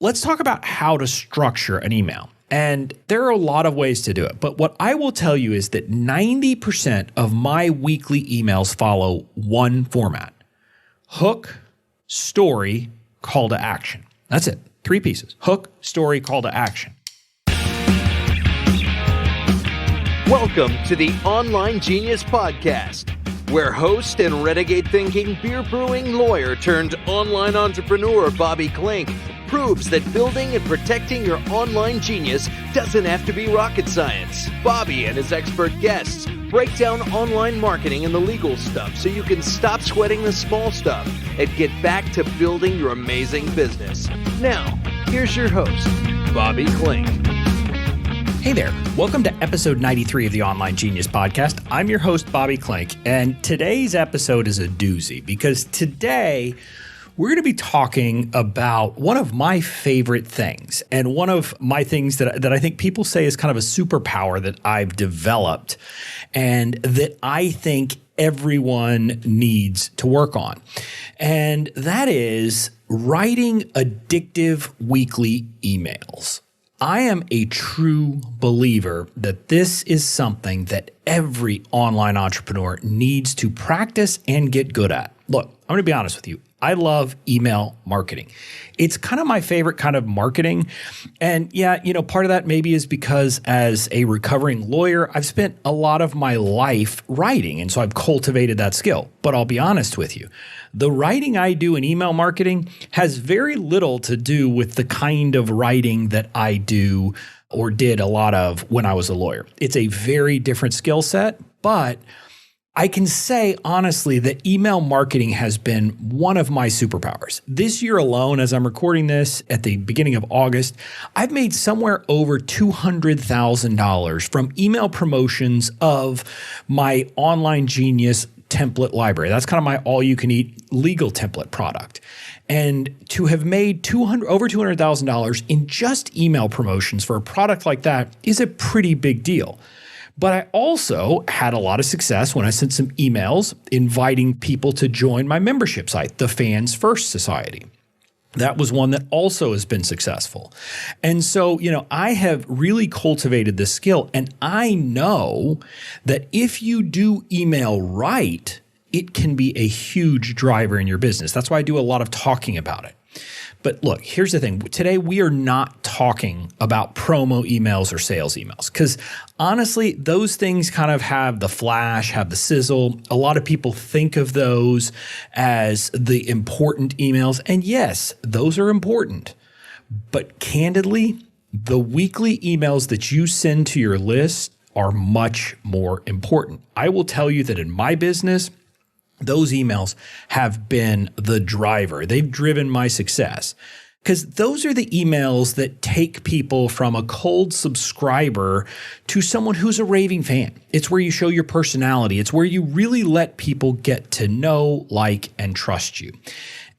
Let's talk about how to structure an email. And there are a lot of ways to do it. But what I will tell you is that 90% of my weekly emails follow one format: hook, story, call to action. That's it. 3 pieces: hook, story, call to action. Welcome to the Online Genius Podcast, where host and renegade thinking beer brewing lawyer turned online entrepreneur Bobby Klinck proves that building and protecting your online genius doesn't have to be rocket science. Bobby and his expert guests break down online marketing and the legal stuff so you can stop sweating the small stuff and get back to building your amazing business. Now, here's your host, Bobby Klinck. Hey there. Welcome to episode 93 of the Online Genius Podcast. I'm your host, Bobby Klinck, and today's episode is a doozy because today we're going to be talking about one of my favorite things and one of my things that I think people say is kind of a superpower that I've developed and that I think everyone needs to work on. And that is writing addictive weekly emails. I am a true believer that this is something that every online entrepreneur needs to practice and get good at. Look, I'm going to be honest with you. I love email marketing. It's kind of my favorite kind of marketing. And yeah, part of that maybe is because as a recovering lawyer, I've spent a lot of my life writing. And so I've cultivated that skill. But I'll be honest with you, the writing I do in email marketing has very little to do with the kind of writing that I do or did a lot of when I was a lawyer. It's a very different skill set, but I can say honestly that email marketing has been one of my superpowers. This year alone, as I'm recording this at the beginning of August, I've made somewhere over $200,000 from email promotions of my Online Genius template library. That's kind of my all-you-can-eat legal template product. And to have made over $200,000 in just email promotions for a product like that is a pretty big deal. But I also had a lot of success when I sent some emails inviting people to join my membership site, the Fans First Society. That was one that also has been successful. And so, I have really cultivated this skill, and I know that if you do email right, it can be a huge driver in your business. That's why I do a lot of talking about it. But look, here's the thing. Today, we are not talking about promo emails or sales emails because honestly, those things kind of have the flash, have the sizzle. A lot of people think of those as the important emails. And yes, those are important. But candidly, the weekly emails that you send to your list are much more important. I will tell you that in my business, those emails have been the driver. They've driven my success because those are the emails that take people from a cold subscriber to someone who's a raving fan. It's where you show your personality. It's where you really let people get to know, like, and trust you.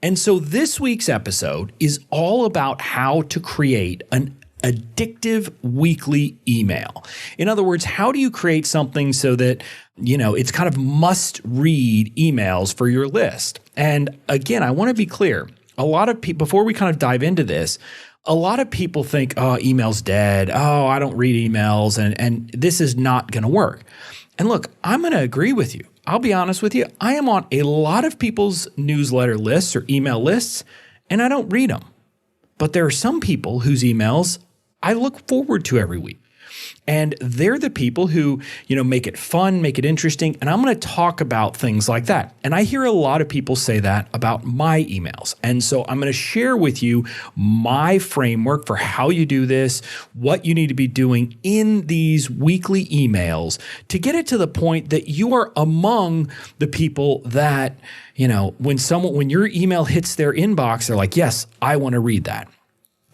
And so this week's episode is all about how to create an addictive weekly email. In other words, how do you create something so that, it's kind of must-read emails for your list? And again, I want to be clear. A lot of people, before we kind of dive into this, a lot of people think, oh, email's dead. Oh, I don't read emails, and this is not going to work. And look, I'm going to agree with you. I'll be honest with you. I am on a lot of people's newsletter lists or email lists, and I don't read them. But there are some people whose emails I look forward to every week. And they're the people who, make it fun, make it interesting. And I'm going to talk about things like that. And I hear a lot of people say that about my emails. And so I'm going to share with you my framework for how you do this, what you need to be doing in these weekly emails to get it to the point that you are among the people that, when your email hits their inbox, they're like, yes, I want to read that.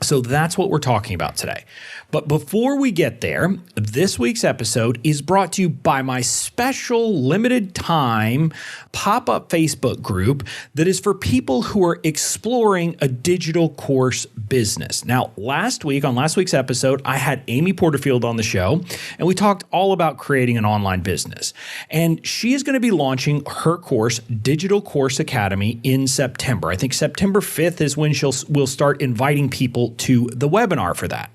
So that's what we're talking about today. But before we get there, this week's episode is brought to you by my special limited time pop-up Facebook group that is for people who are exploring a digital course business. Now, on last week's episode, I had Amy Porterfield on the show, and we talked all about creating an online business. And she is going to be launching her course, Digital Course Academy, in September. I think September 5th is when we'll start inviting people to the webinar for that.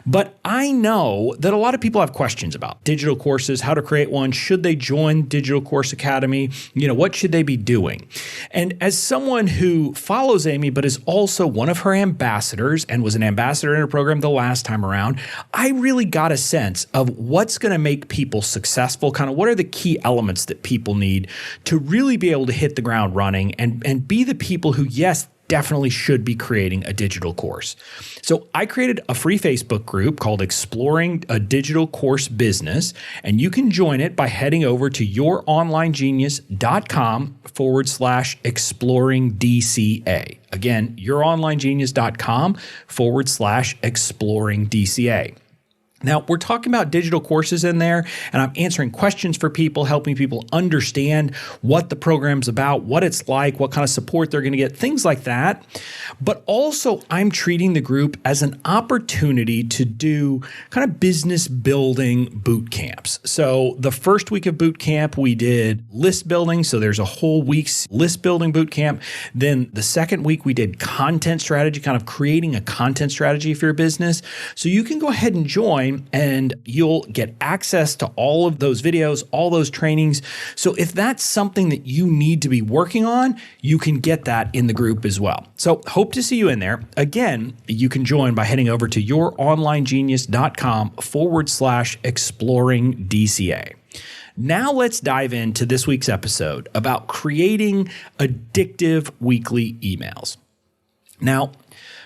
But I know that a lot of people have questions about digital courses, how to create one. Should they join Digital Course Academy? What should they be doing? And as someone who follows Amy, but is also one of her ambassadors and was an ambassador in her program the last time around, I really got a sense of what's going to make people successful, kind of what are the key elements that people need to really be able to hit the ground running and be the people who, yes, definitely should be creating a digital course. So I created a free Facebook group called Exploring a Digital Course Business, and you can join it by heading over to youronlinegenius.com/exploring-DCA. Again, youronlinegenius.com/exploring-DCA. Now, we're talking about digital courses in there, and I'm answering questions for people, helping people understand what the program's about, what it's like, what kind of support they're going to get, things like that. But also, I'm treating the group as an opportunity to do kind of business building boot camps. So the first week of boot camp, we did list building. So there's a whole week's list building boot camp. Then the second week, we did content strategy, kind of creating a content strategy for your business. So you can go ahead and join, and you'll get access to all of those videos, all those trainings. So if that's something that you need to be working on, you can get that in the group as well. So hope to see you in there. Again, you can join by heading over to youronlinegenius.com/exploring-DCA. Now let's dive into this week's episode about creating addictive weekly emails. Now,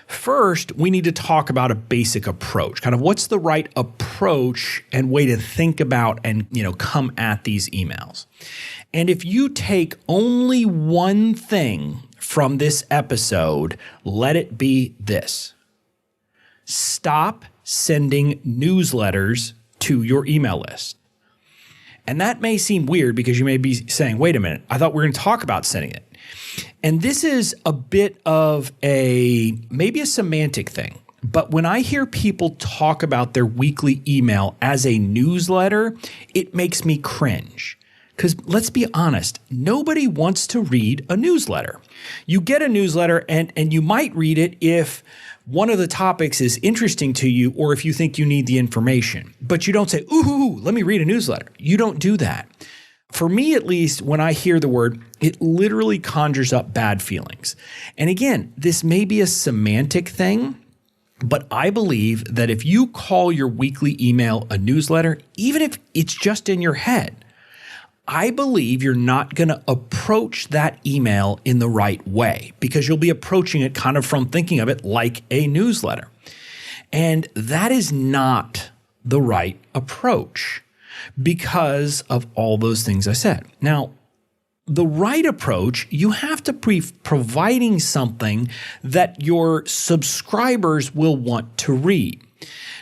first, we need to talk about a basic approach, kind of what's the right approach and way to think about and, come at these emails. And if you take only one thing from this episode, let it be this: stop sending newsletters to your email list. And that may seem weird because you may be saying, wait a minute, I thought we were going to talk about sending it. And this is a bit of maybe a semantic thing. But when I hear people talk about their weekly email as a newsletter, it makes me cringe. Because let's be honest, nobody wants to read a newsletter. You get a newsletter and you might read it if one of the topics is interesting to you or if you think you need the information. But you don't say, ooh, let me read a newsletter. You don't do that. For me, at least, when I hear the word, it literally conjures up bad feelings. And again, this may be a semantic thing, but I believe that if you call your weekly email a newsletter, even if it's just in your head, I believe you're not going to approach that email in the right way because you'll be approaching it kind of from thinking of it like a newsletter. And that is not the right approach because of all those things I said. Now, the right approach, you have to be providing something that your subscribers will want to read.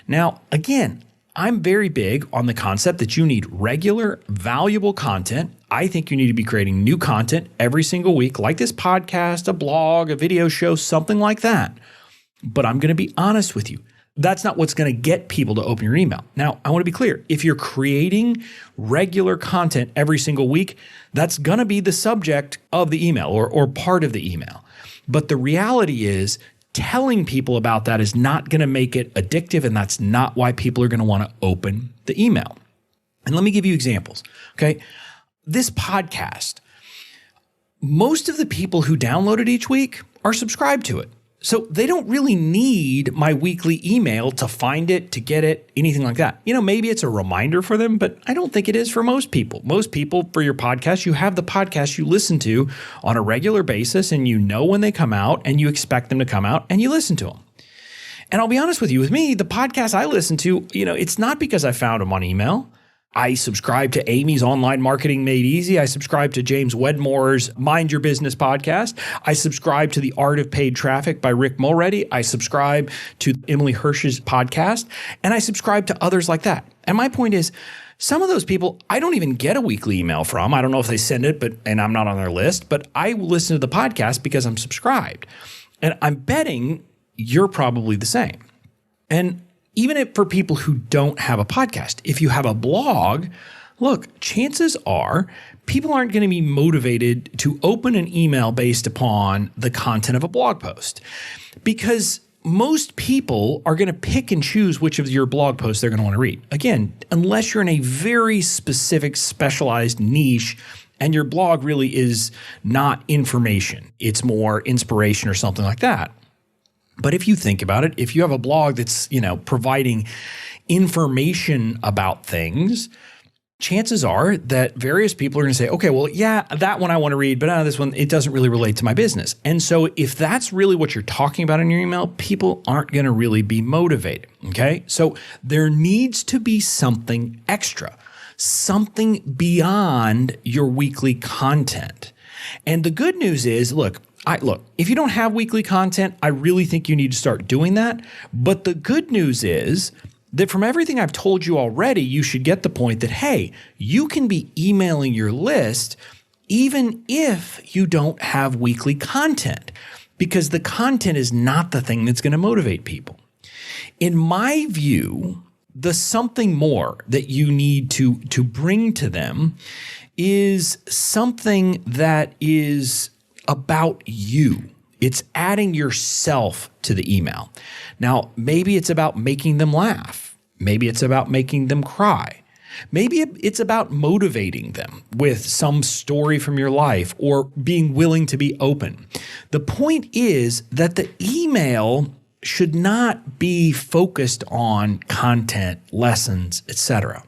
Now, again, I'm very big on the concept that you need regular, valuable content. I think you need to be creating new content every single week, like this podcast, a blog, a video show, something like that. But I'm going to be honest with you. That's not what's going to get people to open your email. Now, I want to be clear. If you're creating regular content every single week, that's going to be the subject of the email or part of the email. But the reality is, telling people about that is not going to make it addictive, and that's not why people are going to want to open the email. And let me give you examples, okay? This podcast, most of the people who download it each week are subscribed to it. So they don't really need my weekly email to find it, to get it, anything like that. Maybe it's a reminder for them, but I don't think it is for most people. Most people, for your podcast, you have the podcast you listen to on a regular basis, and you know when they come out, and you expect them to come out, and you listen to them. And I'll be honest with you, with me, the podcast I listen to, it's not because I found them on email. I subscribe to Amy's Online Marketing Made Easy. I subscribe to James Wedmore's Mind Your Business podcast. I subscribe to The Art of Paid Traffic by Rick Mulready. I subscribe to Emily Hirsch's podcast, and I subscribe to others like that. And my point is, some of those people I don't even get a weekly email from. I don't know if they send it, and I'm not on their list, but I listen to the podcast because I'm subscribed. And I'm betting you're probably the same. And even for people who don't have a podcast, if you have a blog, look, chances are people aren't going to be motivated to open an email based upon the content of a blog post. Because most people are going to pick and choose which of your blog posts they're going to want to read. Again, unless you're in a very specific, specialized niche and your blog really is not information, it's more inspiration or something like that. But if you think about it, if you have a blog that's, providing information about things, chances are that various people are going to say, okay, well, yeah, that one I want to read, but this one, it doesn't really relate to my business. And so if that's really what you're talking about in your email, people aren't going to really be motivated, okay? So there needs to be something extra, something beyond your weekly content. And the good news is, look, if you don't have weekly content, I really think you need to start doing that. But the good news is that from everything I've told you already, you should get the point that, hey, you can be emailing your list even if you don't have weekly content, because the content is not the thing that's going to motivate people. In my view, the something more that you need to bring to them is something that is about you. It's adding yourself to the email. Now, maybe it's about making them laugh. Maybe it's about making them cry. Maybe it's about motivating them with some story from your life or being willing to be open. The point is that the email should not be focused on content, lessons, etc.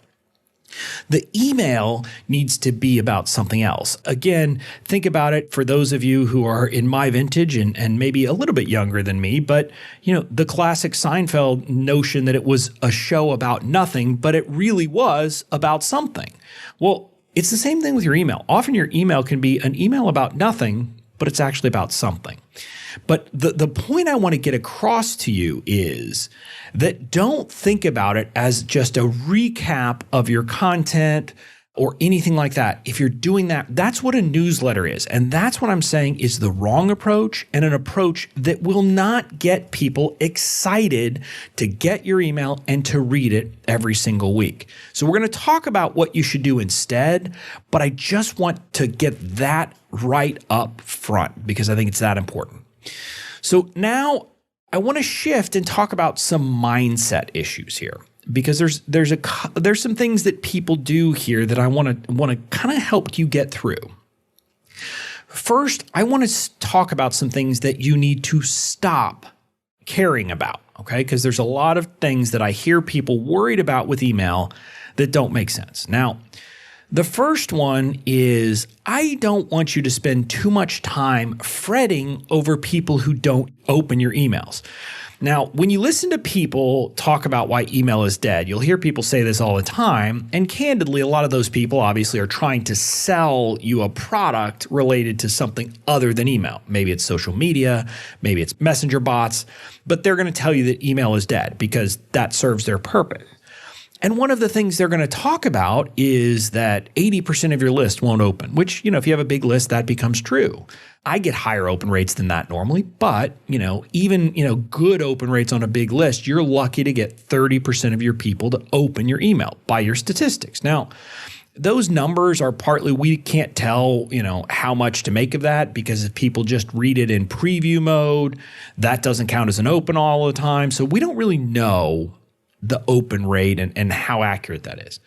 The email needs to be about something else. Again, think about it for those of you who are in my vintage and maybe a little bit younger than me, but the classic Seinfeld notion that it was a show about nothing, but it really was about something. Well, it's the same thing with your email. Often your email can be an email about nothing, but it's actually about something. But the point I want to get across to you is that don't think about it as just a recap of your content or anything like that. If you're doing that, that's what a newsletter is. And that's what I'm saying is the wrong approach, and an approach that will not get people excited to get your email and to read it every single week. So we're going to talk about what you should do instead, but I just want to get that right up front because I think it's that important. So now I want to shift and talk about some mindset issues here, because there's some things that people do here that I want to kind of help you get through. First, I want to talk about some things that you need to stop caring about, okay? Because there's a lot of things that I hear people worried about with email that don't make sense. Now, the first one is I don't want you to spend too much time fretting over people who don't open your emails. Now, when you listen to people talk about why email is dead, you'll hear people say this all the time. And candidly, a lot of those people obviously are trying to sell you a product related to something other than email. Maybe it's social media, maybe it's messenger bots, but they're going to tell you that email is dead because that serves their purpose. And one of the things they're going to talk about is that 80% of your list won't open, which, if you have a big list, that becomes true. I get higher open rates than that normally, but, even, good open rates on a big list, you're lucky to get 30% of your people to open your email by your statistics. Now, those numbers are partly, we can't tell, how much to make of that, because if people just read it in preview mode, that doesn't count as an open all the time. So we don't really know the open rate and how accurate that is.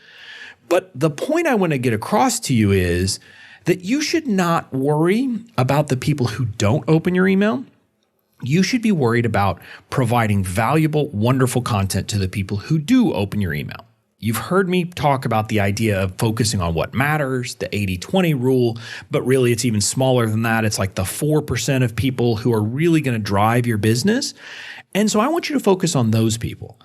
But the point I want to get across to you is that you should not worry about the people who don't open your email. You should be worried about providing valuable, wonderful content to the people who do open your email. You've heard me talk about the idea of focusing on what matters, the 80-20 rule, but really it's even smaller than that. It's like the 4% of people who are really going to drive your business. And so I want you to focus on those people.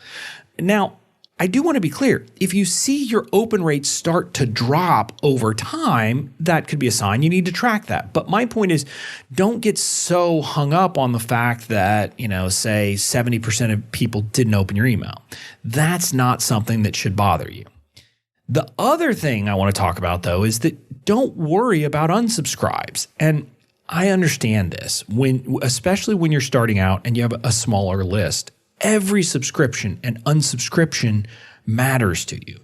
Now, I do want to be clear. If you see your open rates start to drop over time, that could be a sign you need to track that. But my point is, don't get so hung up on the fact that, say 70% of people didn't open your email. That's not something that should bother you. The other thing I want to talk about, though, is that don't worry about unsubscribes. And I understand this, especially when you're starting out and you have a smaller list. Every subscription and unsubscription matters to you.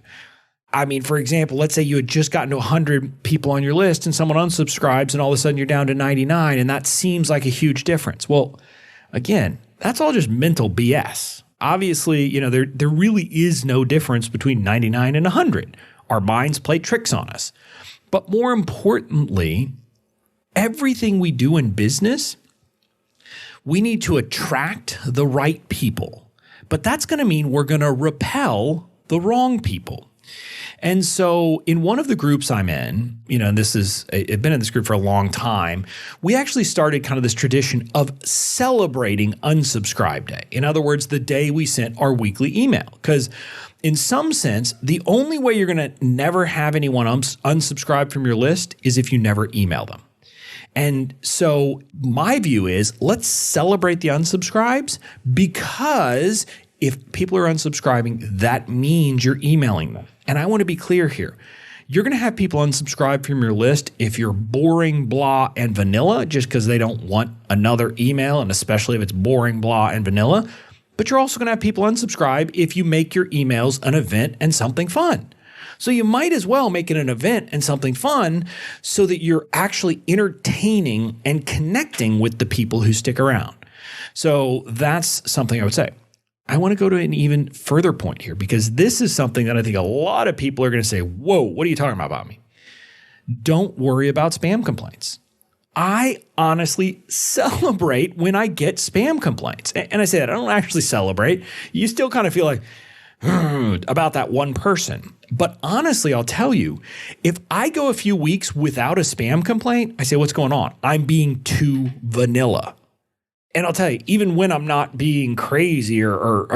I mean, for example, let's say you had just gotten to 100 people on your list and someone unsubscribes and all of a sudden you're down to 99, and that seems like a huge difference. Well, again, That's all just mental BS. Obviously, there really is no difference between 99 and 100. Our minds play tricks on us. But more importantly, everything we do in business, we need to attract the right people. But that's going to mean we're going to repel the wrong people. And so in one of the groups I'm in, and I've been in this group for a long time, we actually started kind of this tradition of celebrating unsubscribe day. In other words, the day we sent our weekly email. Because in some sense, the only way you're going to never have anyone unsubscribe from your list is if you never email them. And so my view is let's celebrate the unsubscribes, because if people are unsubscribing, that means you're emailing them. And I want to be clear here. You're going to have people unsubscribe from your list if you're boring, blah, and vanilla, just because they don't want another email, and especially if it's boring, blah, and vanilla. But you're also going to have people unsubscribe if you make your emails an event and something fun. So you might as well make it an event and something fun so that you're actually entertaining and connecting with the people who stick around. So that's something I would say. I want to go to an even further point here, because this is something that I think a lot of people are going to say, whoa, what are you talking about me? Don't worry about spam complaints. I honestly celebrate when I get spam complaints. And I say that I don't actually celebrate. You still kind of feel like about that one person. But honestly, I'll tell you, if I go a few weeks without a spam complaint, I say, what's going on? I'm being too vanilla. And I'll tell you, even when I'm not being crazy or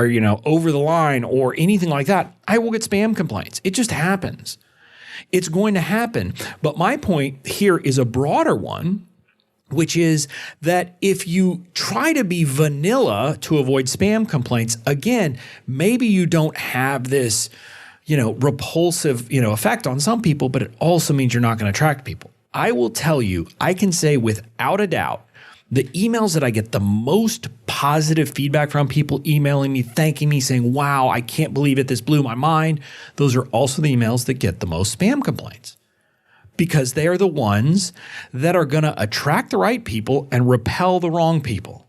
over the line or anything like that, I will get spam complaints. It just happens. It's going to happen. But my point here is a broader one, which is that if you try to be vanilla to avoid spam complaints, again, maybe you don't have this, repulsive, effect on some people, but it also means you're not going to attract people. I will tell you, I can say without a doubt, the emails that I get the most positive feedback from, people emailing me, thanking me, saying, wow, I can't believe it, this blew my mind. Those are also the emails that get the most spam complaints, because they are the ones that are going to attract the right people and repel the wrong people.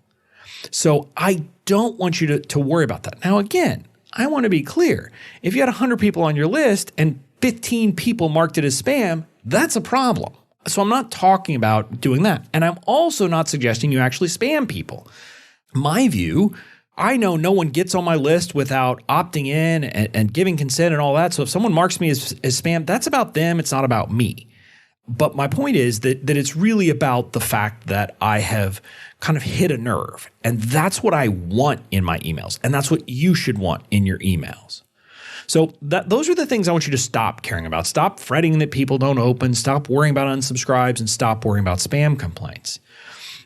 So I don't want you to worry about that. Now, again, I want to be clear. If you had 100 people on your list and 15 people marked it as spam, that's a problem. So I'm not talking about doing that. And I'm also not suggesting you actually spam people. My view, I know no one gets on my list without opting in and giving consent and all that. So if someone marks me as spam, that's about them. It's not about me. But my point is that it's really about the fact that I have kind of hit a nerve. And that's what I want in my emails. And that's what you should want in your emails. So those are the things I want you to stop caring about. Stop fretting that people don't open. Stop worrying about unsubscribes, and stop worrying about spam complaints.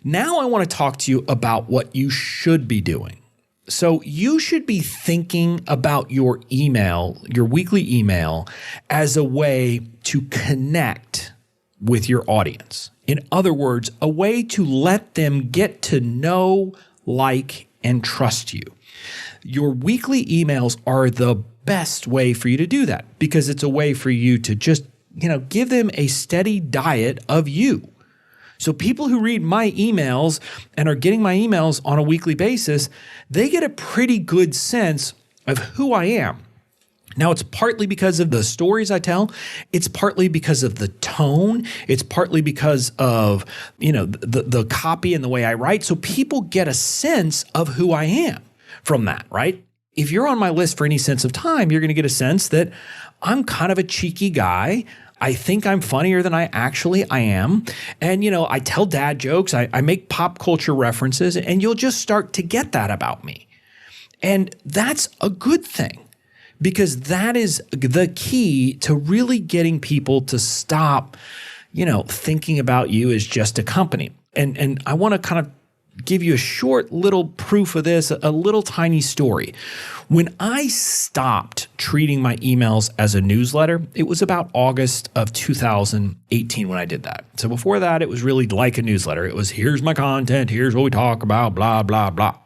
Now I want to talk to you about what you should be doing. So you should be thinking about your email, your weekly email, as a way to connect with your audience. In other words, a way to let them get to know, like, and trust you. Your weekly emails are the best way for you to do that, because it's a way for you to just, give them a steady diet of you. So people who read my emails and are getting my emails on a weekly basis, they get a pretty good sense of who I am. Now, it's partly because of the stories I tell. It's partly because of the tone. It's partly because of, the copy and the way I write. So people get a sense of who I am from that, right? If you're on my list for any sense of time, you're going to get a sense that I'm kind of a cheeky guy. I think I'm funnier than I am. And, I tell dad jokes. I make pop culture references, and you'll just start to get that about me. And that's a good thing, because that is the key to really getting people to stop, thinking about you as just a company. And I want to kind of give you a short little proof of this, a little tiny story. When I stopped treating my emails as a newsletter, it was about August of 2018 when I did that. So before that, it was really like a newsletter. It was, here's my content, here's what we talk about, blah, blah, blah.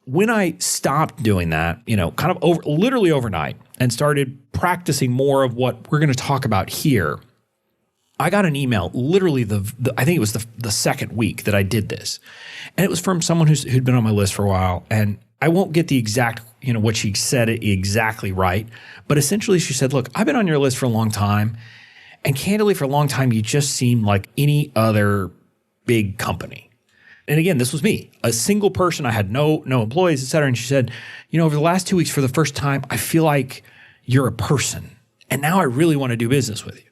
When I stopped doing that, kind of literally overnight, and started practicing more of what we're going to talk about here, I got an email literally I think it was the second week that I did this. And it was from someone who'd been on my list for a while. And I won't get the exact, what she said exactly right. But essentially she said, look, I've been on your list for a long time. And candidly, for a long time, you just seemed like any other big company. And again, this was me, a single person. I had no employees, et cetera. And she said, over the last 2 weeks, for the first time, I feel like you're a person. And now I really want to do business with you.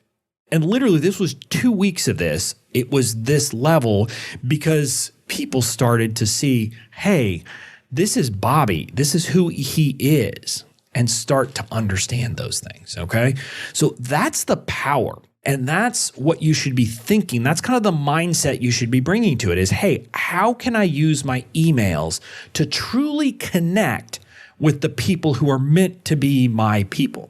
And literally, this was 2 weeks of this. It was this level because people started to see, hey, this is Bobby. This is who he is, and start to understand those things, okay? So that's the power, and that's what you should be thinking. That's kind of the mindset you should be bringing to it is, hey, how can I use my emails to truly connect with the people who are meant to be my people?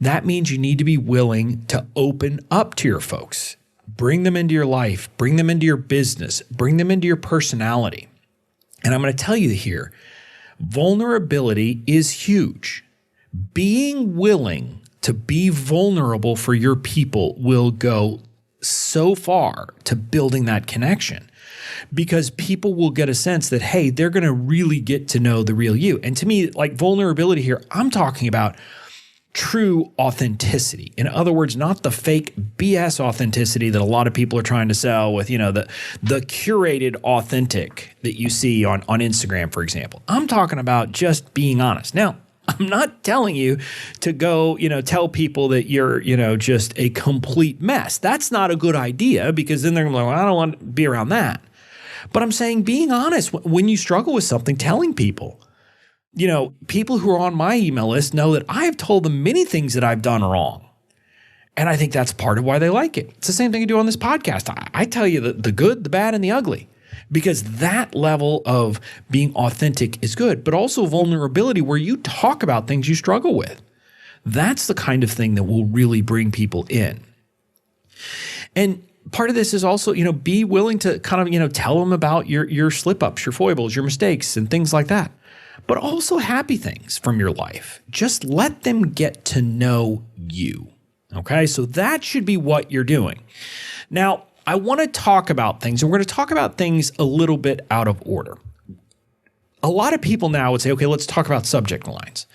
That means you need to be willing to open up to your folks, bring them into your life, bring them into your business, bring them into your personality. And I'm going to tell you here, vulnerability is huge. Being willing to be vulnerable for your people will go so far to building that connection, because people will get a sense that, hey, they're going to really get to know the real you. And to me, like vulnerability here, I'm talking about true authenticity. In other words, not the fake BS authenticity that a lot of people are trying to sell with, the curated authentic that you see on Instagram, for example. I'm talking about just being honest. Now, I'm not telling you to go, tell people that you're, just a complete mess. That's not a good idea, because then they're going to be like, well, I don't want to be around that. But I'm saying being honest when you struggle with something, telling people. People who are on my email list know that I have told them many things that I've done wrong. And I think that's part of why they like it. It's the same thing you do on this podcast. I tell you the good, the bad, and the ugly, because that level of being authentic is good, but also vulnerability where you talk about things you struggle with. That's the kind of thing that will really bring people in. And part of this is also, be willing to kind of, tell them about your slip-ups, your foibles, your mistakes, and things like that. But also happy things from your life. Just let them get to know you, okay? So that should be what you're doing. Now, I want to talk about things, and we're going to talk about things a little bit out of order. A lot of people now would say, okay, let's talk about subject lines.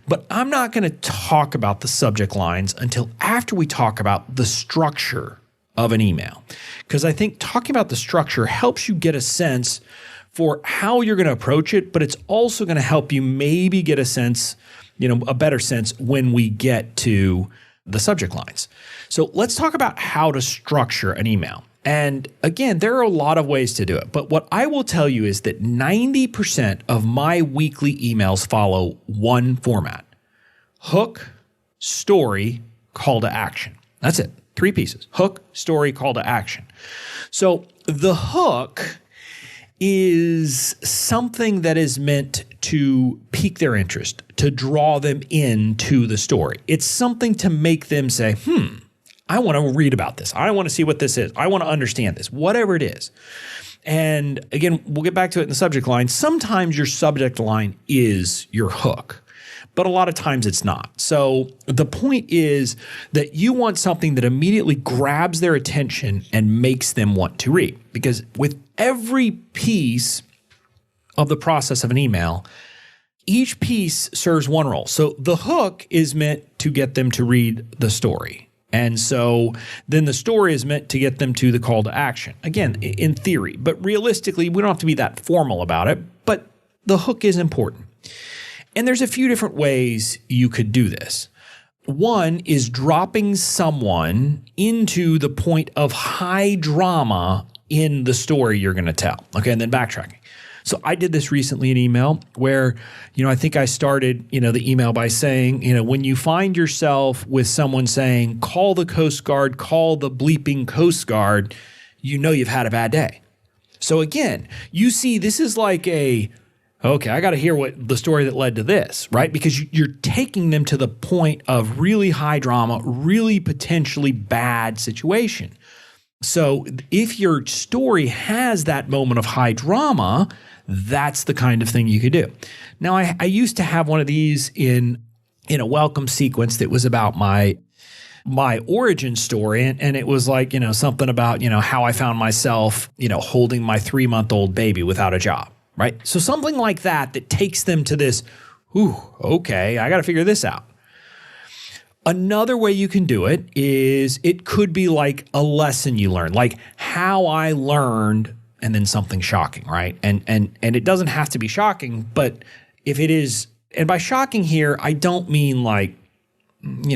But I'm not going to talk about the subject lines until after we talk about the structure of an email. Because I think talking about the structure helps you get a sense for how you're going to approach it, but it's also going to help you maybe get a sense, a better sense when we get to the subject lines. So let's talk about how to structure an email. And again, there are a lot of ways to do it, but what I will tell you is that 90% of my weekly emails follow one format: hook, story, call to action. That's it. 3 pieces: hook, story, call to action. So the hook is something that is meant to pique their interest, to draw them into the story. It's something to make them say, I want to read about this. I want to see what this is. I want to understand this, whatever it is. And again, we'll get back to it in the subject line. Sometimes your subject line is your hook, but a lot of times it's not. So the point is that you want something that immediately grabs their attention and makes them want to read. Because with every piece of the process of an email, each piece serves one role. So the hook is meant to get them to read the story. And so then the story is meant to get them to the call to action. Again, in theory, but realistically, we don't have to be that formal about it, but the hook is important. And there's a few different ways you could do this. One is dropping someone into the point of high drama in the story you're going to tell. Okay, and then backtracking. So I did this recently in email where, I think I started, the email by saying, when you find yourself with someone saying, call the Coast Guard, call the bleeping Coast Guard, you've had a bad day. So again, you see, this is like okay, I got to hear what the story that led to this, right? Because you're taking them to the point of really high drama, really potentially bad situation. So if your story has that moment of high drama, that's the kind of thing you could do. Now, I used to have one of these in a welcome sequence that was about my my origin story. And it was like, something about, how I found myself, holding my 3-month-old baby without a job, right? So something like that takes them to this, okay, I got to figure this out. Another way you can do it is it could be like a lesson you learned, like how I learned and then something shocking, right? And it doesn't have to be shocking, but if it is, and by shocking here, I don't mean like,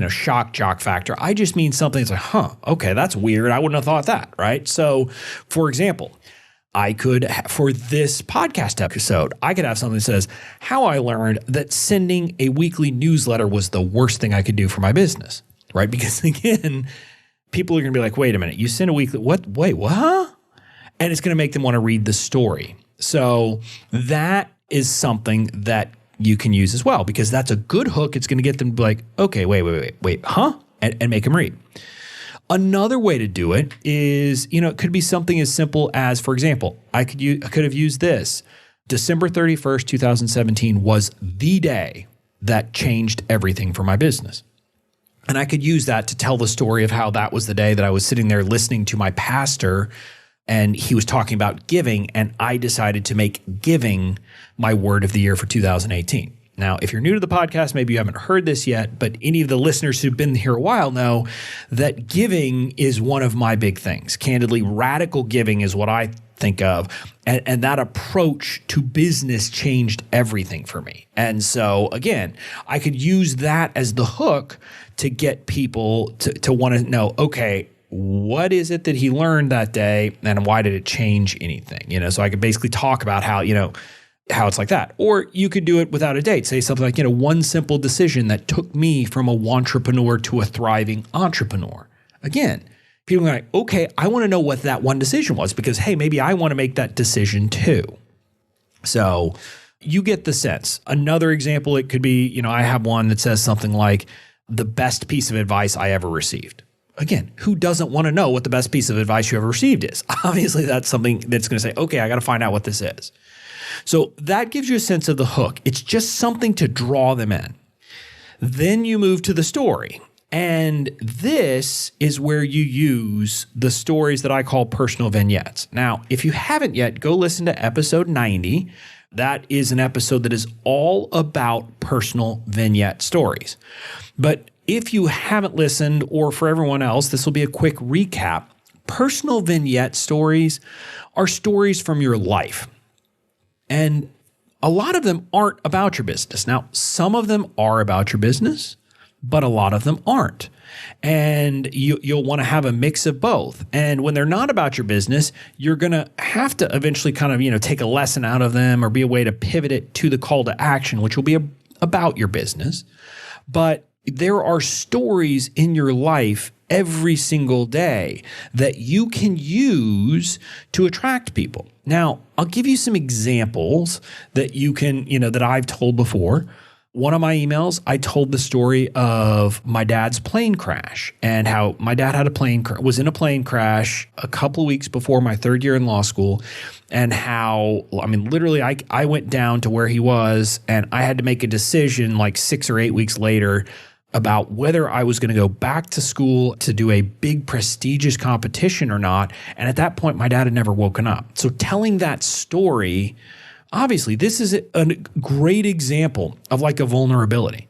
shock jock factor. I just mean something that's like, okay, that's weird. I wouldn't have thought that, right? So for example, I could, for this podcast episode, I could have something that says how I learned that sending a weekly newsletter was the worst thing I could do for my business, right? Because again, people are going to be like, wait a minute, you send a weekly, what? Wait, what? And it's going to make them want to read the story. So that is something that you can use as well, because that's a good hook. It's going to get them to be like, okay, wait, huh? And make them read. Another way to do it is, it could be something as simple as, for example, I could have used this. December 31st, 2017 was the day that changed everything for my business. And I could use that to tell the story of how that was the day that I was sitting there listening to my pastor and he was talking about giving, and I decided to make giving my word of the year for 2018. Now, if you're new to the podcast, maybe you haven't heard this yet, but any of the listeners who've been here a while know that giving is one of my big things. Candidly, radical giving is what I think of, and that approach to business changed everything for me. And so, again, I could use that as the hook to get people to want to know, okay, what is it that he learned that day, and why did it change anything? So I could basically talk about how it's like that. Or you could do it without a date. Say something like, one simple decision that took me from a wantrepreneur to a thriving entrepreneur. Again, people are like, okay, I want to know what that one decision was because, hey, maybe I want to make that decision too. So you get the sense. Another example, it could be, I have one that says something like the best piece of advice I ever received. Again, who doesn't want to know what the best piece of advice you ever received is? Obviously, that's something that's going to say, okay, I got to find out what this is. So that gives you a sense of the hook. It's just something to draw them in. Then you move to the story. And this is where you use the stories that I call personal vignettes. Now, if you haven't yet, go listen to episode 90. That is an episode that is all about personal vignette stories. But if you haven't listened, or for everyone else, this will be a quick recap. Personal vignette stories are stories from your life. And a lot of them aren't about your business. Now, some of them are about your business, but a lot of them aren't. And you'll want to have a mix of both. And when they're not about your business, you're going to have to eventually kind of, take a lesson out of them or be a way to pivot it to the call to action, which will be about your business. But there are stories in your life every single day that you can use to attract people. Now, I'll give you some examples that you can, that I've told before. One of my emails, I told the story of my dad's plane crash and how my dad had was in a plane crash a couple of weeks before my third year in law school, and how, literally I went down to where he was and I had to make a decision like 6 or 8 weeks later about whether I was going to go back to school to do a big prestigious competition or not. And at that point, my dad had never woken up. So telling that story, obviously, this is a great example of like a vulnerability.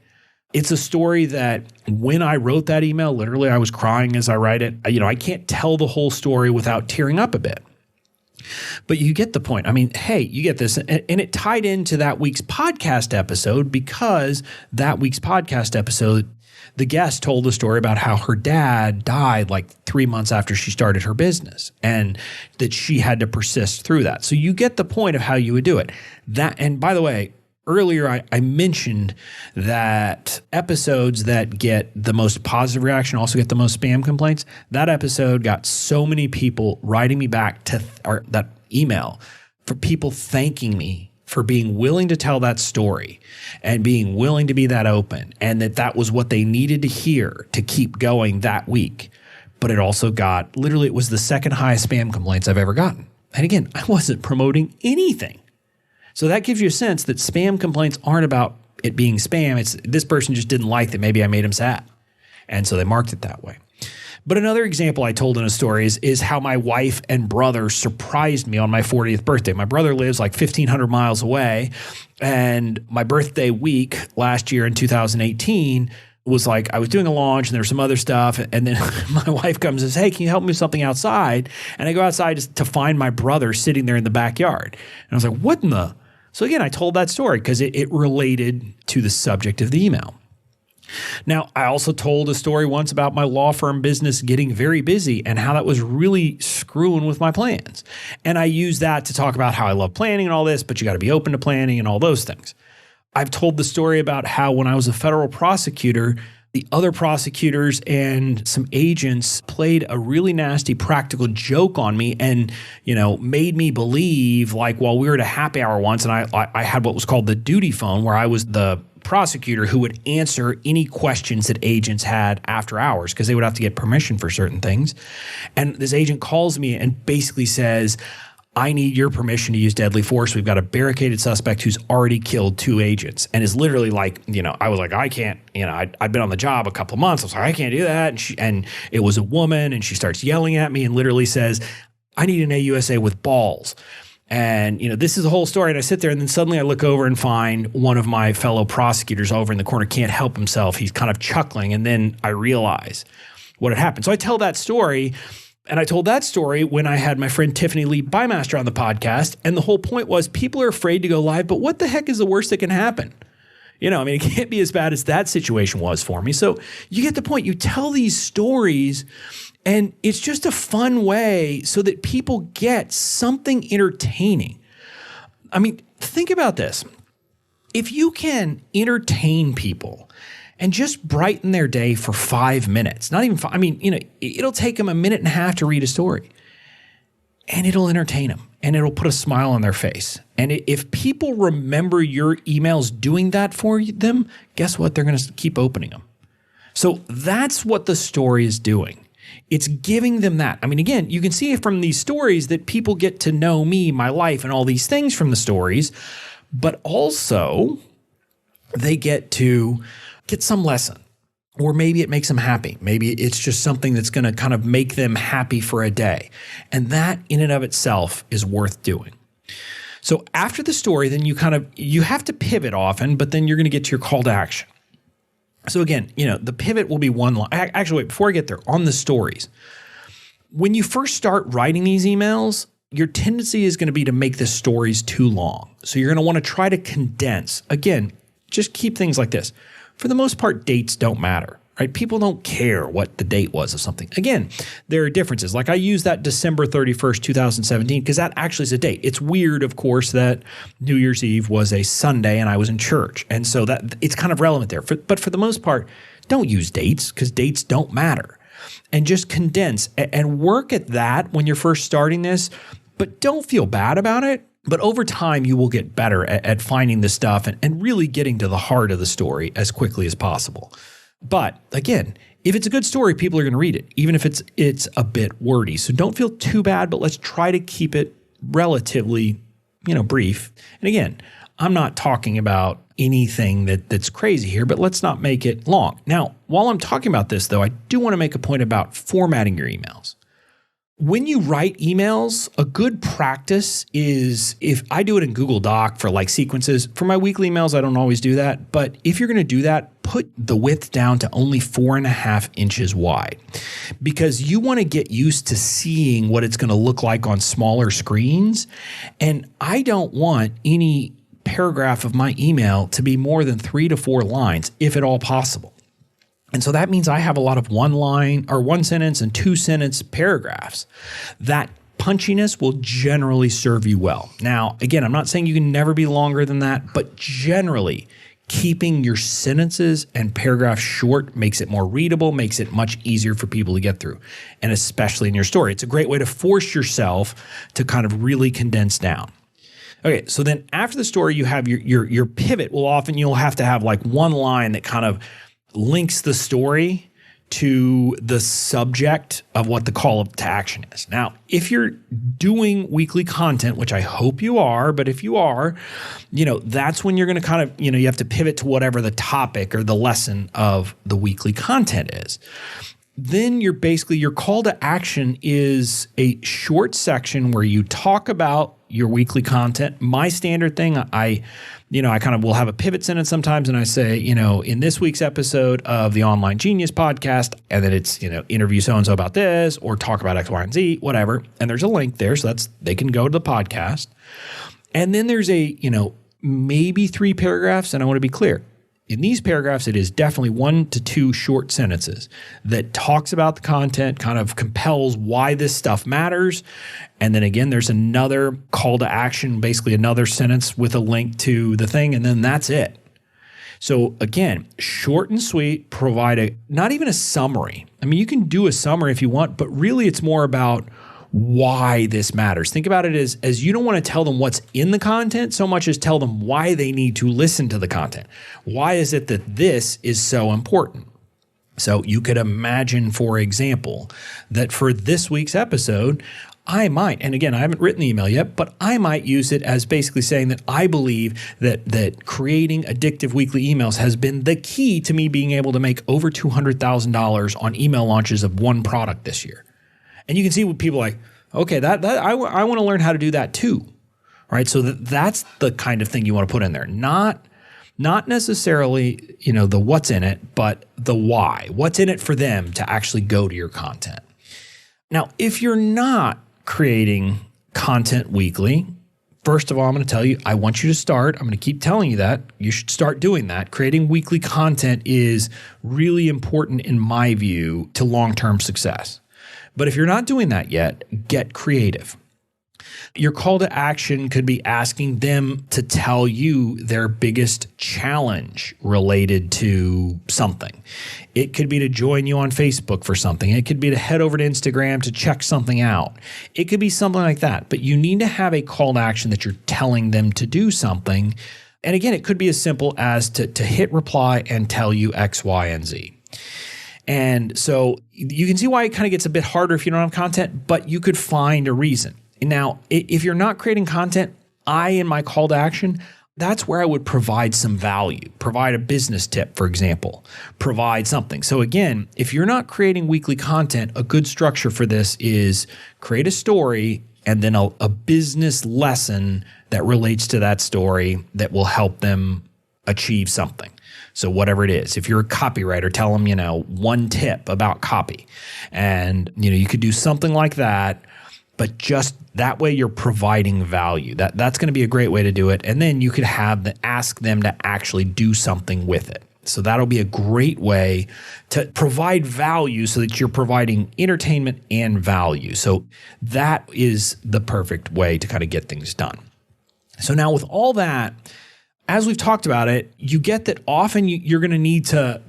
It's a story that when I wrote that email, literally I was crying as I write it. I can't tell the whole story without tearing up a bit. But you get the point. Hey, you get this. And it tied into that week's podcast episode because that week's podcast episode, the guest told a story about how her dad died like 3 months after she started her business and that she had to persist through that. So you get the point of how you would do it. And by the way, earlier I mentioned that episodes that get the most positive reaction also get the most spam complaints. That episode got so many people writing me back or that email for people thanking me for being willing to tell that story and being willing to be that open, and that was what they needed to hear to keep going that week. But it also got, literally, it was the second highest spam complaints I've ever gotten. And again, I wasn't promoting anything. So that gives you a sense that spam complaints aren't about it being spam. It's this person just didn't like that maybe I made him sad. And so they marked it that way. But another example I told in a story is how my wife and brother surprised me on my 40th birthday. My brother lives like 1,500 miles away, and my birthday week last year in 2018 was like I was doing a launch and there was some other stuff, and then my wife comes and says, hey, can you help me with something outside? And I go outside to find my brother sitting there in the backyard. And I was like, what in the? So again, I told that story because it related to the subject of the email. Now, I also told a story once about my law firm business getting very busy and how that was really screwing with my plans. And I used that to talk about how I love planning and all this, but you got to be open to planning and all those things. I've told the story about how when I was a federal prosecutor, the other prosecutors and some agents played a really nasty practical joke on me and, made me believe, like, while we were at a happy hour once, and I had what was called the duty phone, where I was the prosecutor who would answer any questions that agents had after hours because they would have to get permission for certain things. And this agent calls me and basically says, I need your permission to use deadly force. We've got a barricaded suspect who's already killed 2 agents, and is literally like, I was like, I can't, I'd been on the job a couple of months. I was like, I can't do that. And it was a woman, and she starts yelling at me and literally says, I need an AUSA with balls. And, this is the whole story. And I sit there, and then suddenly I look over and find one of my fellow prosecutors over in the corner, can't help himself. He's kind of chuckling. And then I realize what had happened. So I tell that story. And I told that story when I had my friend Tiffany Lee Bymaster on the podcast. And the whole point was people are afraid to go live, but what the heck is the worst that can happen? It can't be as bad as that situation was for me. So you get the point. You tell these stories, and it's just a fun way so that people get something entertaining. Think about this. If you can entertain people and just brighten their day for 5 minutes, not even 5, it'll take them a minute and a half to read a story, and it'll entertain them, and it'll put a smile on their face. And if people remember your emails doing that for them, guess what? They're going to keep opening them. So that's what the story is doing. It's giving them that. Again, you can see it from these stories that people get to know me, my life, and all these things from the stories, but also they get to get some lesson, or maybe it makes them happy. Maybe it's just something that's going to kind of make them happy for a day. And that in and of itself is worth doing. So after the story, then you have to pivot often, but then you're going to get to your call to action. So again, the pivot will be one line. Actually, wait, before I get there, on the stories, when you first start writing these emails, your tendency is going to be to make the stories too long. So you're going to want to try to condense. Again, just keep things like this. For the most part, dates don't matter, right? People don't care what the date was of something. Again, there are differences. Like I use that December 31st, 2017, because that actually is a date. It's weird, of course, that New Year's Eve was a Sunday and I was in church. And so that it's kind of relevant there. But for the most part, don't use dates because dates don't matter. And just condense and work at that when you're first starting this, but don't feel bad about it. But over time, you will get better at finding the stuff and really getting to the heart of the story as quickly as possible. But again, if it's a good story, people are going to read it, even if it's a bit wordy. So don't feel too bad, but let's try to keep it relatively, brief. And again, I'm not talking about anything that's crazy here, but let's not make it long. Now, while I'm talking about this, though, I do want to make a point about formatting your emails. When you write emails, a good practice is, if I do it in Google Doc for like sequences, for my weekly emails, I don't always do that. But if you're going to do that, put the width down to only 4.5 inches wide, because you want to get used to seeing what it's going to look like on smaller screens. And I don't want any paragraph of my email to be more than 3 to 4 lines, if at all possible. And so that means I have a lot of 1 line or 1 sentence and 2 sentence paragraphs. That punchiness will generally serve you well. Now, again, I'm not saying you can never be longer than that, but generally keeping your sentences and paragraphs short makes it more readable, makes it much easier for people to get through, and especially in your story. It's a great way to force yourself to kind of really condense down. Okay, so then after the story, you have your pivot. Well, often you'll have to have like 1 line that kind of links the story to the subject of what the call to action is. Now, if you're doing weekly content, which I hope you are, but if you are, that's when you're going to kind of, you have to pivot to whatever the topic or the lesson of the weekly content is. Then your call to action is a short section where you talk about your weekly content. My standard thing, I kind of will have a pivot sentence sometimes, and I say, in this week's episode of the Online Genius podcast, and then it's, interview so-and-so about this, or talk about X, Y, and Z, whatever. And there's a link there, so they can go to the podcast. And then there's maybe 3 paragraphs, and I want to be clear. In these paragraphs, it is definitely 1 to 2 short sentences that talks about the content, kind of compels why this stuff matters. And then again, there's another call to action, basically another sentence with a link to the thing, and then that's it. So again, short and sweet, provide not even a summary. I mean, you can do a summary if you want, but really it's more about why this matters. Think about it as you don't want to tell them what's in the content so much as tell them why they need to listen to the content. Why is it that this is so important? So you could imagine, for example, that for this week's episode, I might, and again, I haven't written the email yet, but I might use it as basically saying that I believe that creating addictive weekly emails has been the key to me being able to make over $200,000 on email launches of one product this year. And you can see what people are like, okay, that I want to learn how to do that too, right? So that's the kind of thing you want to put in there. Not necessarily, the what's in it, but the why. What's in it for them to actually go to your content. Now, if you're not creating content weekly, first of all, I'm going to tell you, I want you to start. I'm going to keep telling you that. You should start doing that. Creating weekly content is really important, in my view, to long-term success. But if you're not doing that yet, get creative. Your call to action could be asking them to tell you their biggest challenge related to something. It could be to join you on Facebook for something. It could be to head over to Instagram to check something out. It could be something like that. But you need to have a call to action that you're telling them to do something. And again, it could be as simple as to hit reply and tell you X, Y, and Z. And so you can see why it kind of gets a bit harder if you don't have content, but you could find a reason. Now, if you're not creating content, in my call to action, that's where I would provide some value, provide a business tip, for example, provide something. So again, if you're not creating weekly content, a good structure for this is create a story and then a business lesson that relates to that story that will help them achieve something. So whatever it is, if you're a copywriter, tell them, 1 tip about copy. And, you could do something like that, but just that way you're providing value. That's going to be a great way to do it. And then you could ask them to actually do something with it. So that'll be a great way to provide value so that you're providing entertainment and value. So that is the perfect way to kind of get things done. So now with all that, as we've talked about it, you get that often you're going to need to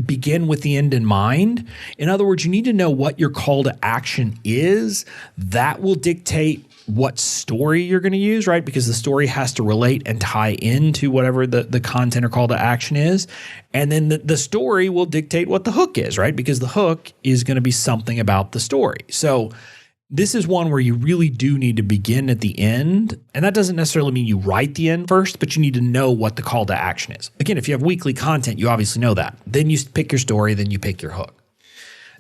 begin with the end in mind. In other words, you need to know what your call to action is. That will dictate what story you're going to use, right? Because the story has to relate and tie into whatever the content or call to action is. And then the story will dictate what the hook is, right? Because the hook is going to be something about the story. So this is one where you really do need to begin at the end. And that doesn't necessarily mean you write the end first, but you need to know what the call to action is. Again, if you have weekly content, you obviously know that. Then you pick your story, then you pick your hook.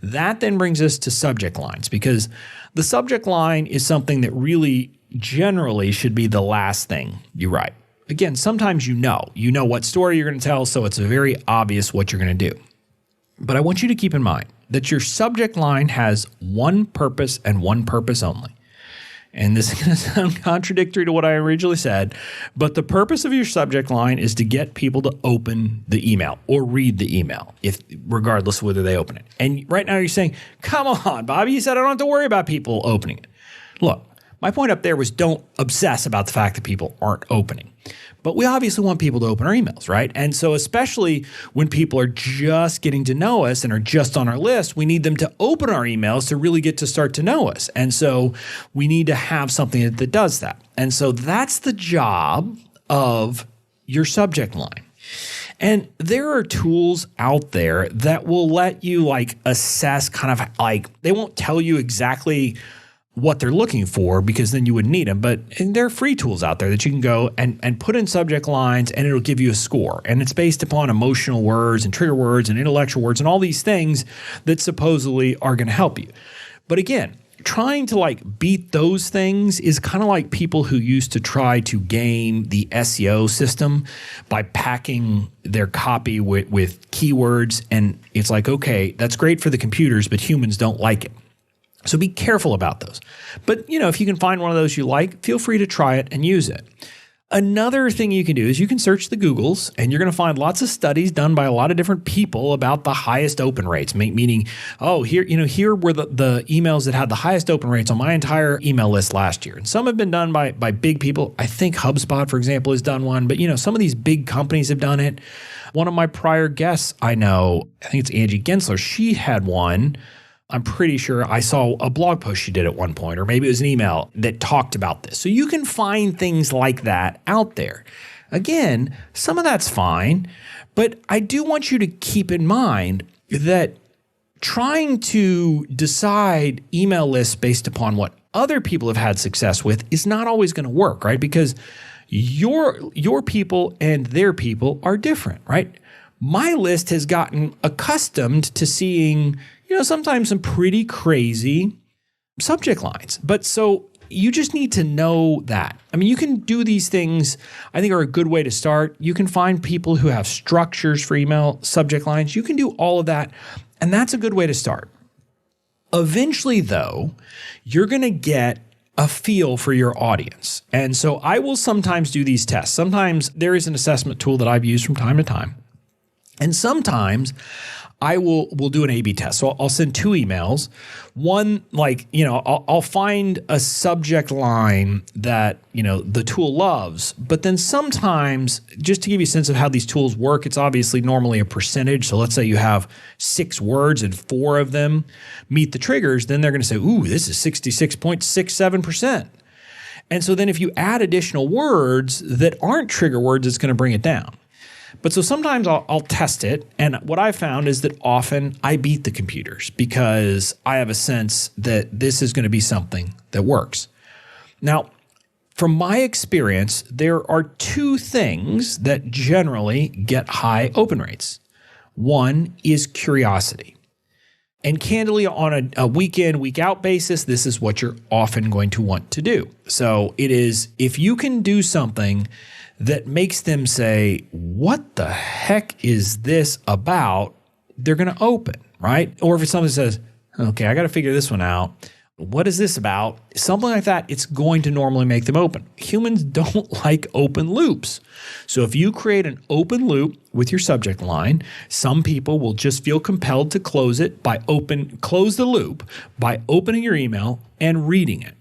That then brings us to subject lines, because the subject line is something that really generally should be the last thing you write. Again, sometimes you know what story you're going to tell, so it's very obvious what you're going to do. But I want you to keep in mind that your subject line has one purpose and one purpose only. And this is going to sound contradictory to what I originally said, but the purpose of your subject line is to get people to open the email or read the email, regardless of whether they open it. And right now you're saying, come on, Bobby, you said I don't have to worry about people opening it. Look, my point up there was don't obsess about the fact that people aren't opening. But we obviously want people to open our emails, right? And so especially when people are just getting to know us and are just on our list, we need them to open our emails to really get to start to know us. And so we need to have something that does that. And so that's the job of your subject line. And there are tools out there that will let you like assess kind of like, they won't tell you exactly what they're looking for because then you wouldn't need them. But there are free tools out there that you can go and put in subject lines and it'll give you a score. And it's based upon emotional words and trigger words and intellectual words and all these things that supposedly are going to help you. But again, trying to like beat those things is kind of like people who used to try to game the SEO system by packing their copy with keywords. And it's like, okay, that's great for the computers, but humans don't like it. So be careful about those. But, if you can find one of those you like, feel free to try it and use it. Another thing you can do is you can search the Googles and you're going to find lots of studies done by a lot of different people about the highest open rates, meaning, here were the emails that had the highest open rates on my entire email list last year. And some have been done by big people. I think HubSpot, for example, has done one, but some of these big companies have done it. One of my prior guests I know, I think it's Angie Gensler, she had one. I'm pretty sure I saw a blog post she did at one point, or maybe it was an email that talked about this. So you can find things like that out there. Again, some of that's fine, but I do want you to keep in mind that trying to decide email lists based upon what other people have had success with is not always going to work, right? Because your people and their people are different, right? My list has gotten accustomed to seeing sometimes some pretty crazy subject lines. But so you just need to know that. I mean, you can do these things, I think, are a good way to start. You can find people who have structures for email subject lines. You can do all of that, and that's a good way to start. Eventually, though, you're going to get a feel for your audience. And so I will sometimes do these tests. Sometimes there is an assessment tool that I've used from time to time. And sometimes I will do an A/B test. So I'll send 2 emails. One, I'll find a subject line that, the tool loves. But then sometimes, just to give you a sense of how these tools work, it's obviously normally a percentage. So let's say you have 6 words and 4 of them meet the triggers. Then they're going to say, ooh, this is 66.67%. And so then if you add additional words that aren't trigger words, it's going to bring it down. But so sometimes I'll test it. And what I found is that often I beat the computers because I have a sense that this is going to be something that works. Now, from my experience, there are 2 things that generally get high open rates. One is curiosity. And candidly, on a week in, week out basis, this is what you're often going to want to do. So it is, if you can do something that makes them say, what the heck is this about? They're going to open, right? Or if it's something that says, okay, I got to figure this one out. What is this about? Something like that, it's going to normally make them open. Humans don't like open loops. So if you create an open loop with your subject line, some people will just feel compelled to close the loop by opening your email and reading it.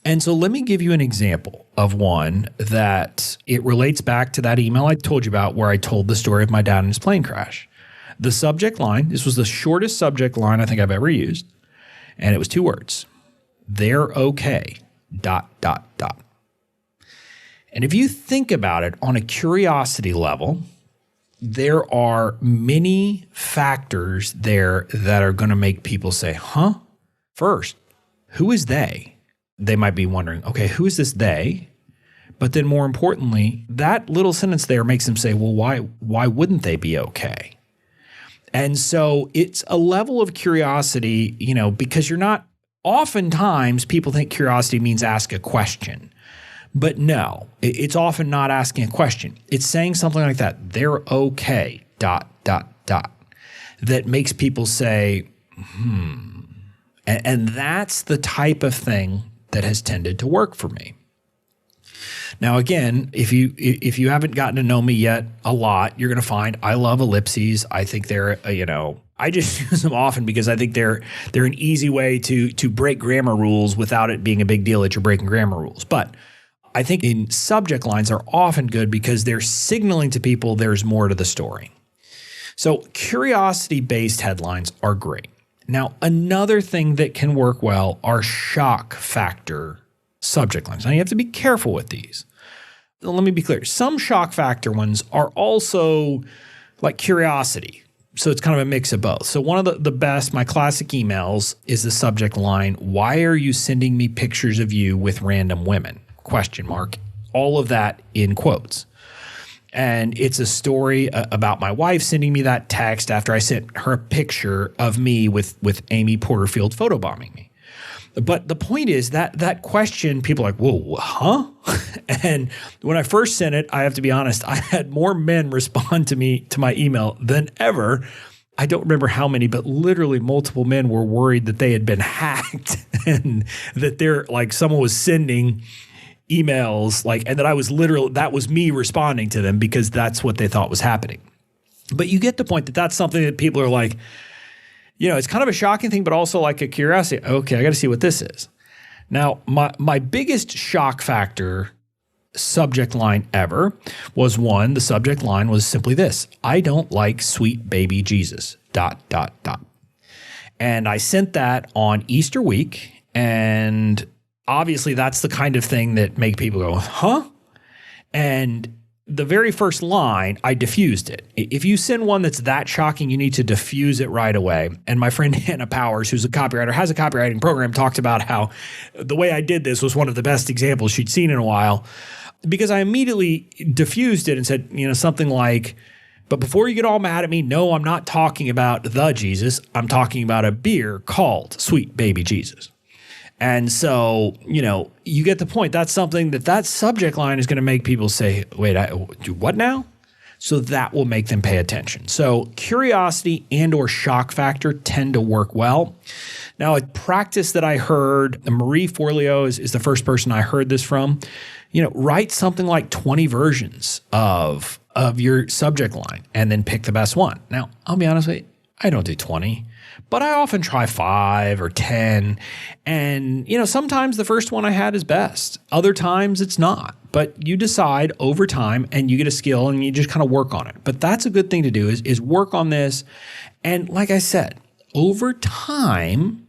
And so let me give you an example of one that it relates back to that email I told you about where I told the story of my dad and his plane crash. The subject line, this was the shortest subject line I think I've ever used, and it was 2 words. They're okay, ... And if you think about it on a curiosity level, there are many factors there that are going to make people say, huh? First, who is they? They might be wondering, okay, who is this they? But then more importantly, that little sentence there makes them say, well, why wouldn't they be okay? And so it's a level of curiosity, because you're not, oftentimes people think curiosity means ask a question. But no, it's often not asking a question. It's saying something like that, they're okay, ... That makes people say, And that's the type of thing that has tended to work for me. Now, again, if you haven't gotten to know me yet a lot, you're going to find I love ellipses. I think they're, I just use them often because I think they're an easy way to break grammar rules without it being a big deal that you're breaking grammar rules. But I think in subject lines are often good because they're signaling to people there's more to the story. So curiosity-based headlines are great. Now, another thing that can work well are shock factor subject lines. Now, you have to be careful with these. let me be clear. Some shock factor ones are also like curiosity. So it's kind of a mix of both. So one of the best, my classic emails is the subject line, "Why are you sending me pictures of you with random women?" ? All of that in quotes. And it's a story about my wife sending me that text after I sent her a picture of me with Amy Porterfield photobombing me. But the point is that question, people are like, whoa, huh? And when I first sent it, I have to be honest, I had more men respond to my email than ever. I don't remember how many, but literally multiple men were worried that they had been hacked and that they're like someone was sending emails and that that was me responding to them because that's what they thought was happening. But you get the point that that's something that people are like, it's kind of a shocking thing, but also like a curiosity. Okay, I got to see what this is. Now, my biggest shock factor subject line ever was the subject line was simply this: "I don't like sweet baby Jesus, ... And I sent that on Easter week. And obviously that's the kind of thing that make people go, huh? And the very first line, I diffused it. If you send one that's that shocking, you need to diffuse it right away. And my friend Hannah Powers, who's a copywriter, has a copywriting program, talked about how the way I did this was one of the best examples she'd seen in a while, because I immediately diffused it and said, something like, "But before you get all mad at me, no, I'm not talking about the Jesus. I'm talking about a beer called Sweet Baby Jesus." And so, you get the point. That's something that subject line is going to make people say, wait, what now? So that will make them pay attention. So curiosity and or shock factor tend to work well. Now, a practice that I heard, Marie Forleo is the first person I heard this from, write something like 20 versions of your subject line and then pick the best one. Now, I'll be honest with you, I don't do 20. But I often try 5 or 10. And, sometimes the first one I had is best. Other times it's not. But you decide over time and you get a skill and you just kind of work on it. But that's a good thing to do is work on this. And like I said, over time,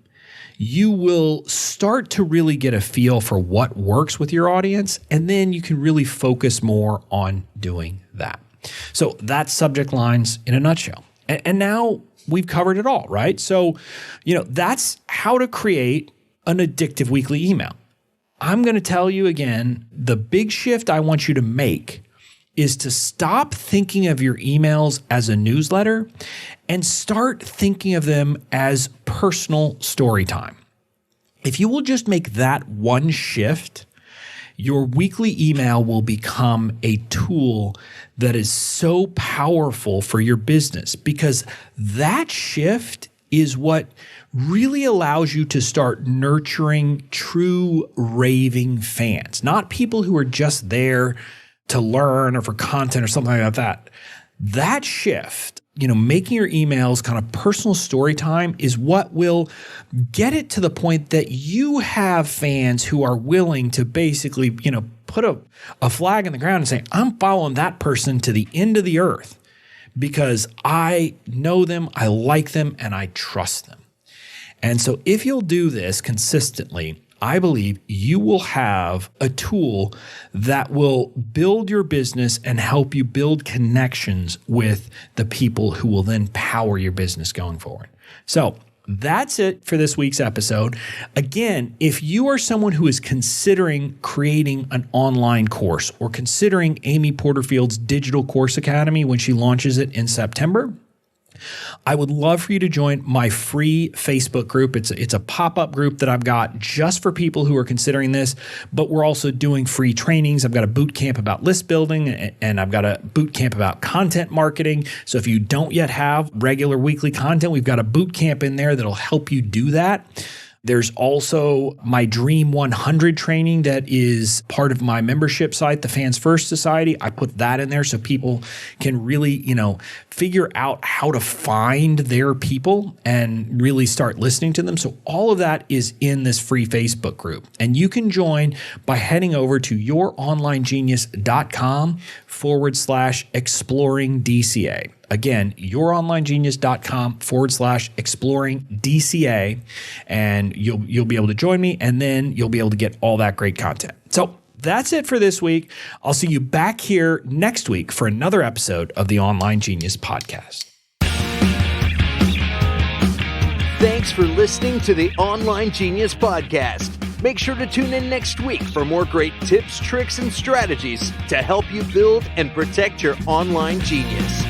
you will start to really get a feel for what works with your audience. And then you can really focus more on doing that. So that's subject lines in a nutshell. And now we've covered it all, right? So, that's how to create an addictive weekly email. I'm going to tell you again, the big shift I want you to make is to stop thinking of your emails as a newsletter and start thinking of them as personal story time. If you will just make that one shift, your weekly email will become a tool that is so powerful for your business, because that shift is what really allows you to start nurturing true raving fans, not people who are just there to learn or for content or something like that. That shift, making your emails kind of personal story time is what will get it to the point that you have fans who are willing to basically, put a flag in the ground and say, I'm following that person to the end of the earth because I know them, I like them, and I trust them. And so if you'll do this consistently, I believe you will have a tool that will build your business and help you build connections with the people who will then power your business going forward. So that's it for this week's episode. Again, if you are someone who is considering creating an online course or considering Amy Porterfield's Digital Course Academy when she launches it in September, I would love for you to join my free Facebook group. It's a pop-up group that I've got just for people who are considering this, but we're also doing free trainings. I've got a boot camp about list building, and I've got a boot camp about content marketing. So if you don't yet have regular weekly content, we've got a boot camp in there that'll help you do that. There's also my Dream 100 training that is part of my membership site, the Fans First Society. I put that in there so people can really, figure out how to find their people and really start listening to them. So all of that is in this free Facebook group. And you can join by heading over to youronlinegenius.com/exploring DCA. Again, youronlinegenius.com/exploring DCA, and you'll be able to join me, and then you'll be able to get all that great content. So that's it for this week. I'll see you back here next week for another episode of the Online Genius Podcast. Thanks for listening to the Online Genius Podcast. Make sure to tune in next week for more great tips, tricks, and strategies to help you build and protect your online genius.